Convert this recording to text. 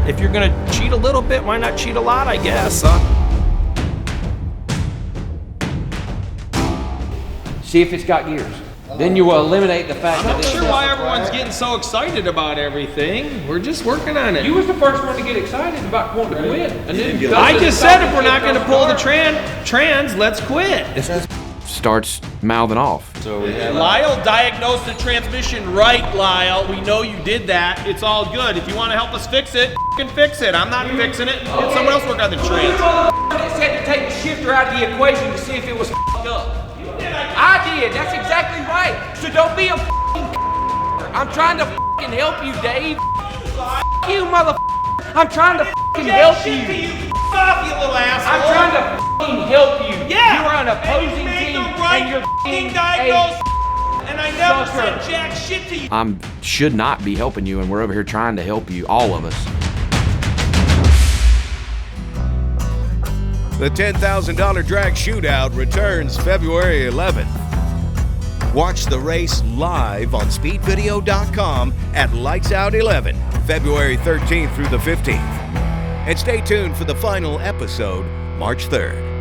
if you're gonna cheat a little bit, why not cheat a lot, I guess, See if it's got gears. Then you will eliminate the fact that I'm not it's sure why everyone's getting so excited about everything. We're just working on it. You was the first one to get excited about wanting to quit. And then I just said if we're not gonna pull the trans, let's quit. starts mouthing off. So Lyle diagnosed the transmission right, Lyle. We know you did that. It's all good. If you want to help us fix it, f***ing fix it. I'm not fixing it. Let someone else work on the trans. It said to take the shifter out of the equation to see if it was f***ed up. I did. That's exactly right. So don't be a f***ing I'm trying to f***ing help you, Dave. F*** you, motherfucker. I'm trying to f***ing help you. Off, you little asshole. I'm trying to f***ing help you. Yeah. You are an opposing and team, right and you're f***ing diagnosed. And I never sucker. said jack shit to you. I should not be helping you, and we're over here trying to help you, all of us. The $10,000 drag shootout returns February 11th. Watch the race live on speedvideo.com at Lights Out 11, February 13th through the 15th. And stay tuned for the final episode, March 3rd.